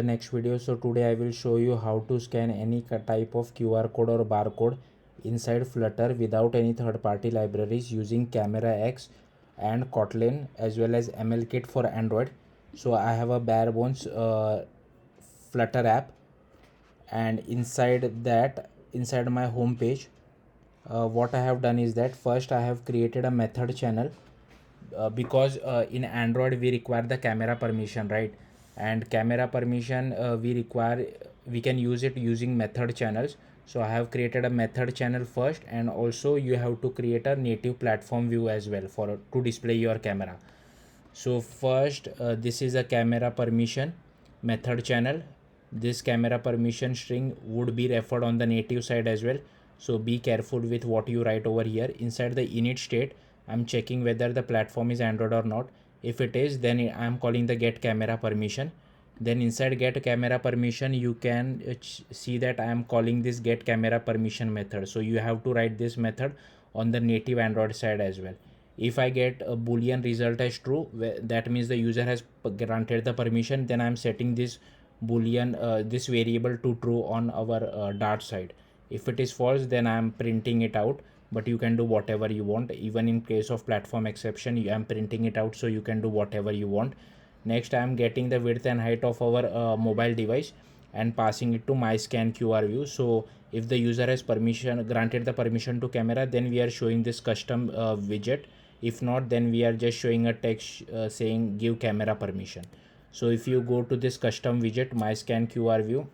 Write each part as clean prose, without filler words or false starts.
The next video. So today I will show you how to scan any type of QR code or barcode inside Flutter without any third-party libraries using CameraX and Kotlin as well as MLKit for Android. So I have a bare bones Flutter app, and inside my home page, what I have done is that first I have created a method channel, because in Android we require the camera permission, right? And camera permission we can use it using method channels. So I have created a method channel first, and also you have to create a native platform view as well for to display your camera. So first, this is a camera permission method channel. This camera permission string would be referred on the native side as well, so be careful with what you write over here. Inside the init state, I'm checking whether the platform is Android or not. If it is, then I'm calling the get camera permission. Then inside get camera permission, you can see that I am calling this get camera permission method. So you have to write this method on the native Android side as well. If I get a boolean result as true, that means the user has granted the permission, then I'm setting this boolean this variable to true on our Dart side. If it is false, then I'm printing it out, but you can do whatever you want. Even in case of platform exception, I'm printing it out, so you can do whatever you want. Next, I'm getting the width and height of our mobile device and passing it to my scan QR view. So if the user has granted the permission to camera, then we are showing this custom widget. If not, then we are just showing a text saying give camera permission. So if you go to this custom widget, my scan QR view,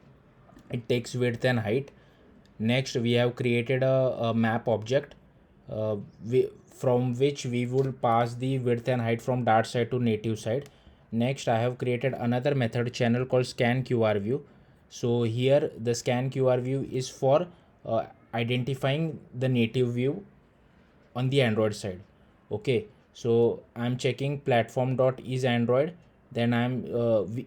it takes width and height. Next, we have created a map object from which we will pass the width and height from Dart side to native side. Next, I have created another method channel called scan QR view. So here the scan QR view is for identifying the native view on the Android side. Okay, so I'm checking platform.is Android, then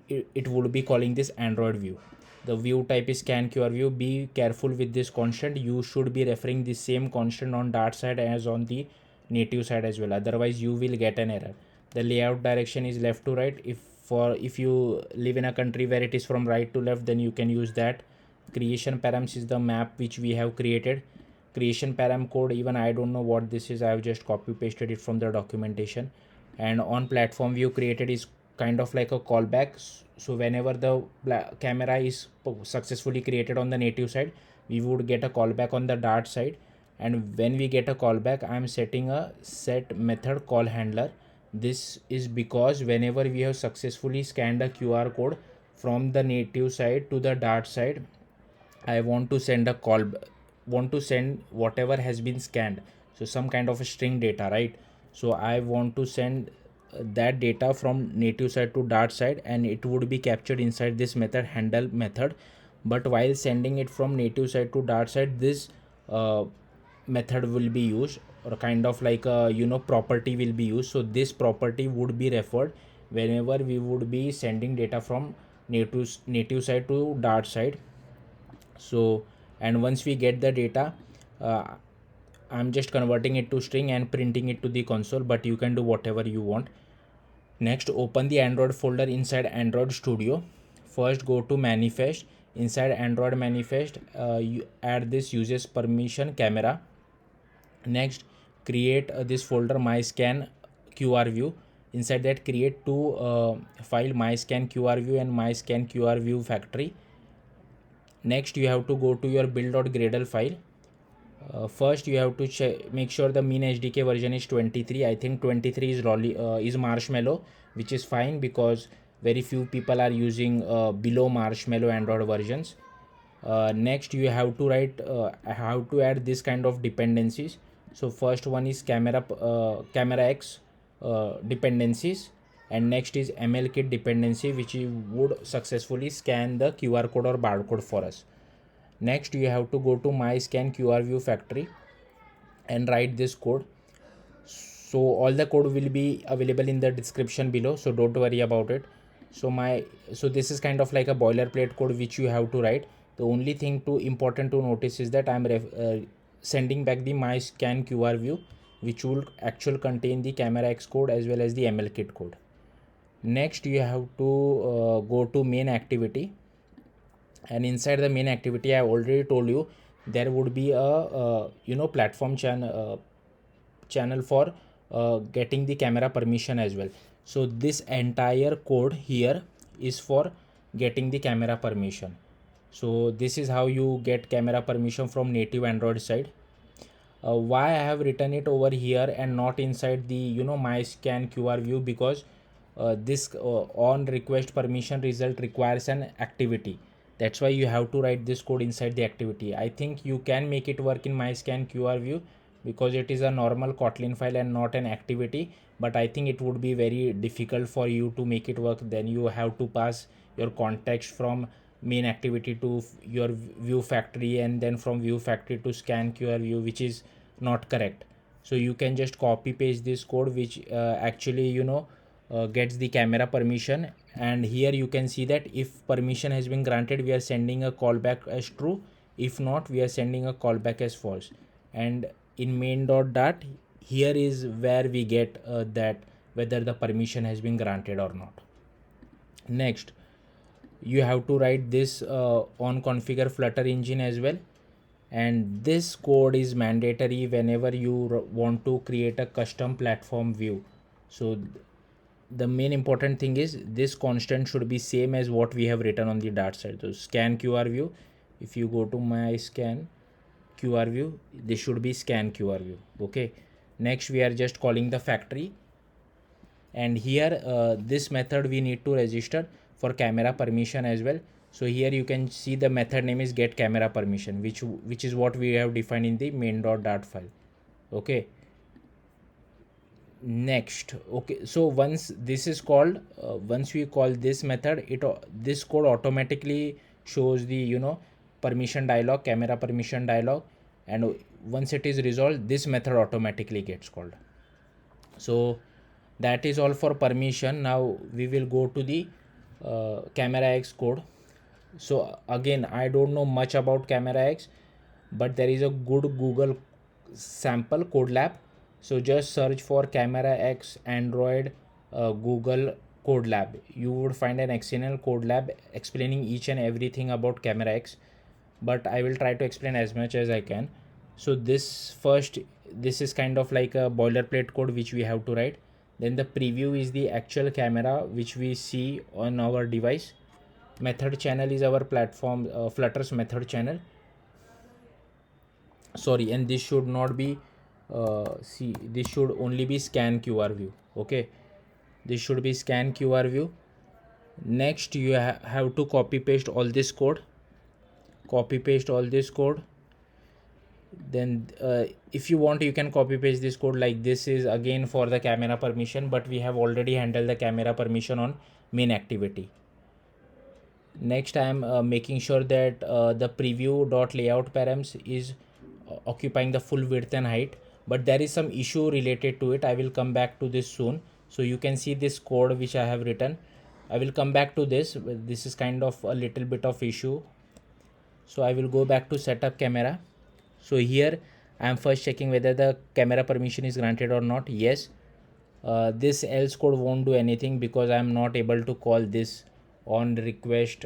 it would be calling this Android view. The view type is scan QR view. Be careful with this constant. You should be referring the same constant on Dart side as on the native side as well, otherwise you will get an error. The layout direction is left to right. If you live in a country where it is from right to left, then you can use that. Creation params is the map which we have created. Creation param code, even I don't know what this is. I have just copy pasted it from the documentation. And on platform view created is kind of like a callback. So whenever the camera is successfully created on the native side, we would get a callback on the Dart side. And when we get a callback, I'm setting a set method call handler. This is because whenever we have successfully scanned a QR code from the native side to the Dart side, I want to send whatever has been scanned, so some kind of a string data, right? So I want to send that data from native side to Dart side, and it would be captured inside this method handle method. But while sending it from native side to Dart side, this method will be used, or kind of like a property will be used. So this property would be referred whenever we would be sending data from native side to Dart side. So, and once we get the data, I'm just converting it to string and printing it to the console, but you can do whatever you want. Next, open the Android folder inside Android Studio. First, go to manifest. Inside Android manifest, you add this uses permission camera. Next, create this folder my scan QR view. Inside that, create two file, my scan QR view and my scan QR view factory. Next, you have to go to your build.gradle file. First, you have to make sure the min SDK version is 23. I think 23 is Marshmallow, which is fine because very few people are using below Marshmallow Android versions. Next, you have to how to add this kind of dependencies. So first one is CameraX dependencies, and next is MLKit dependency, which would successfully scan the QR code or barcode for us. Next, you have to go to my scan QR view factory and write this code. So all the code will be available in the description below, so don't worry about it. So this is kind of like a boilerplate code which you have to write. The only thing important to notice is that I'm sending back the my scan QR view, which will actually contain the CameraX code as well as the MLKit code. Next you have to go to main activity, and inside the main activity I already told you there would be a platform channel for getting the camera permission as well. So this entire code here is for getting the camera permission. So this is how you get camera permission from native Android side. Why I have written it over here and not inside the my scan QR view, because this on request permission result requires an activity. That's why you have to write this code inside the activity. I think you can make it work in my scan QR view because it is a normal kotlin file and not an activity, but I think it would be very difficult for you to make it work. Then you have to pass your context from main activity to your view factory, and then from view factory to scan QR view, which is not correct. So you can just copy paste this code, which actually gets the camera permission. And here you can see that if permission has been granted, we are sending a callback as true. If not, we are sending a callback as false. And in main.dart, here is where we get that whether the permission has been granted or not. Next, you have to write this on configure Flutter engine as well, and this code is mandatory whenever you want to create a custom platform view. So the main important thing is this constant should be same as what we have written on the Dart side. So scan QR view, if you go to my scan QR view, this should be scan QR view. Okay, next we are just calling the factory, and here this method we need to register for camera permission as well. So here you can see the method name is get camera permission, which is what we have defined in the main.dart file. Okay, next, okay, so once this is called, once we call this method, this code automatically shows the permission dialog, camera permission dialog, and once it is resolved, this method automatically gets called. So that is all for permission. Now we will go to the CameraX code. So again, I don't know much about CameraX, but there is a good Google sample code lab. So just search for CameraX Android Google code lab. You would find an excellent code lab explaining each and everything about CameraX, but I will try to explain as much as I can. So this is kind of like a boilerplate code which we have to write. Then the preview is the actual camera which we see on our device. Method channel is our platform Flutter's method channel. Sorry, and this should not be see, this should only be scan QR view. Okay, this should be scan QR view. Next you have to copy paste all this code. Then if you want, you can copy paste this code. Like this is again for the camera permission, but we have already handled the camera permission on main activity. Next, I am making sure that the preview.layout params is occupying the full width and height, but there is some issue related to it. I will come back to this soon. So you can see this code which I have written. I will come back to this. This is kind of a little bit of issue. So I will go back to setup camera. So here I am first checking whether the camera permission is granted or not. Yes. This else code won't do anything because I am not able to call this on request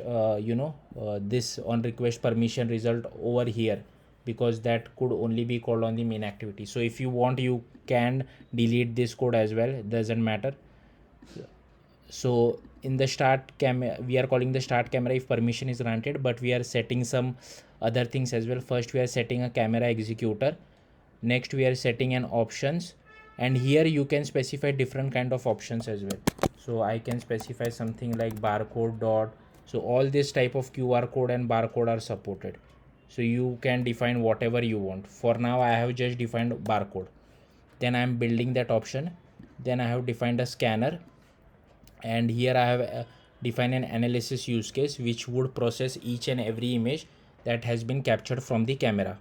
this on request permission result over here, because that could only be called on the main activity. So if you want, you can delete this code as well, it doesn't matter. So in the start camera, we are calling the start camera if permission is granted, but we are setting some other things as well. First we are setting a camera executor. Next we are setting an options, and here you can specify different kind of options as well. So I can specify something like barcode dot. So all this type of QR code and barcode are supported, so you can define whatever you want. For now I have just defined barcode. Then I am building that option. Then I have defined a scanner, and here I have defined an analysis use case which would process each and every image that has been captured from the camera.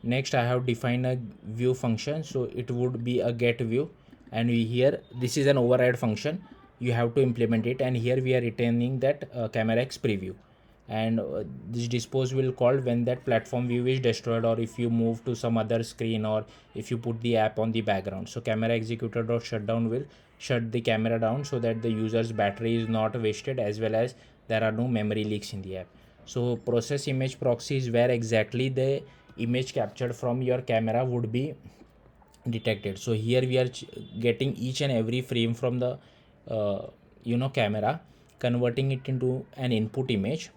Next I have defined a view function, so it would be a get view, and here this is an override function, you have to implement it, and here we are returning that CameraX preview. and this dispose will called when that platform view is destroyed, or if you move to some other screen, or if you put the app on the background. So camera executor dot shutdown will shut the camera down so that the user's battery is not wasted, as well as there are no memory leaks in the app. So process image proxy is where exactly the image captured from your camera would be detected. So here we are getting each and every frame from the camera, converting it into an input image.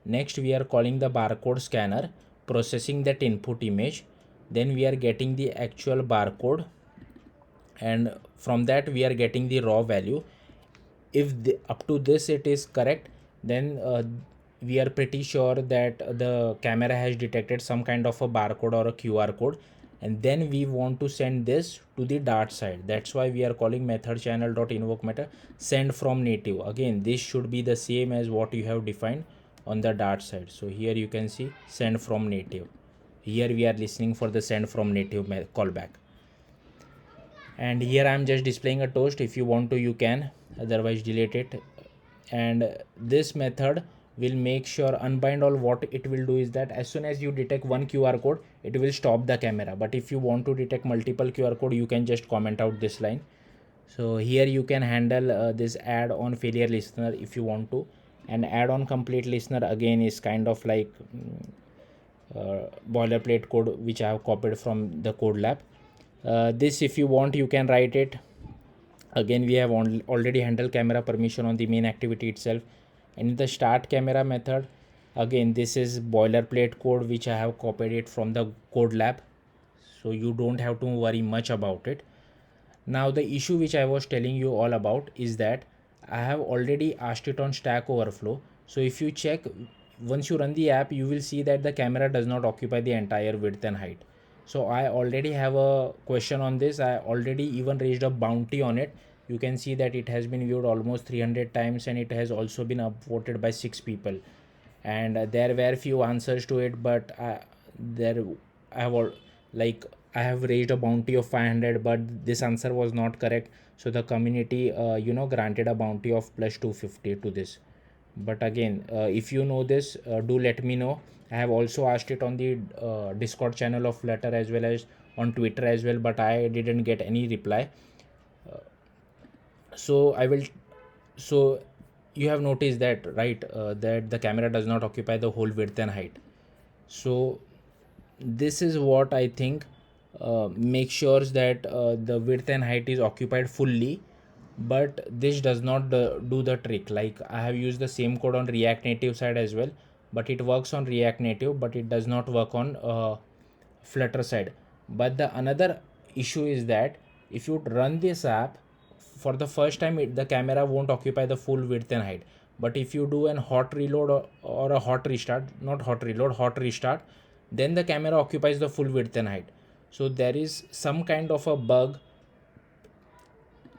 Next we are calling the barcode scanner, processing that input image. Then we are getting the actual barcode, and from that we are getting the raw value. If up to this it is correct, then we are pretty sure that the camera has detected some kind of a barcode or a QR code, and then we want to send this to the Dart side. That's why we are calling method channel dot invoke method send from native. Again, this should be the same as what you have defined on the Dart side. So here you can see send from native. Here we are listening for the send from native callback, and here I am just displaying a toast. If you want to, you can, otherwise delete it. And this method will make sure unbind all. What it will do is that as soon as you detect one QR code, it will stop the camera. But if you want to detect multiple QR code, you can just comment out this line. So here you can handle this add on failure listener if you want to. And add on complete listener again is kind of like boilerplate code which I have copied from the code lab. This, if you want, you can write it. Again, we have already handled camera permission on the main activity itself. And in the start camera method, again this is boilerplate code which I have copied it from the code lab, so you don't have to worry much about it. Now the issue which I was telling you all about is that I have already asked it on Stack Overflow. So if you check, once you run the app, you will see that the camera does not occupy the entire width and height. So I already have a question on this. I already even raised a bounty on it. You can see that it has been viewed almost 300 times, and it has also been upvoted by 6 people. And there were few answers to it, but I have like I have raised a bounty of 500, but this answer was not correct. So the community granted a bounty of plus 250 to this. But again, if you know this, do let me know. I have also asked it on the Discord channel of Flutter as well as on Twitter as well, but I didn't get any reply. So I will. So you have noticed that, right? That the camera does not occupy the whole width and height. So this is what I think make sure that the width and height is occupied fully, but this does not do the trick. Like I have used the same code on React Native side as well, but it works on React Native, but it does not work on Flutter side. But the another issue is that if you run this app for the first time, the camera won't occupy the full width and height. But if you do an hot reload or a hot restart, not hot reload, hot restart, then the camera occupies the full width and height. So there is some kind of a bug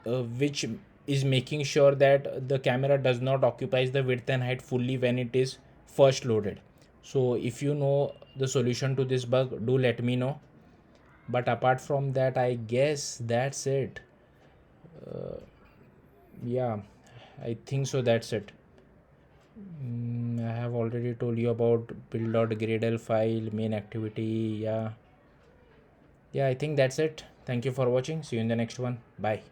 which is making sure that the camera does not occupies the width and height fully when it is first loaded. So if you know the solution to this bug, do let me know. But apart from that, I guess that's it. Yeah, I think so, that's it. I have already told you about build.gradle file, main activity. Yeah, I think that's it. Thank you for watching. See you in the next one. Bye.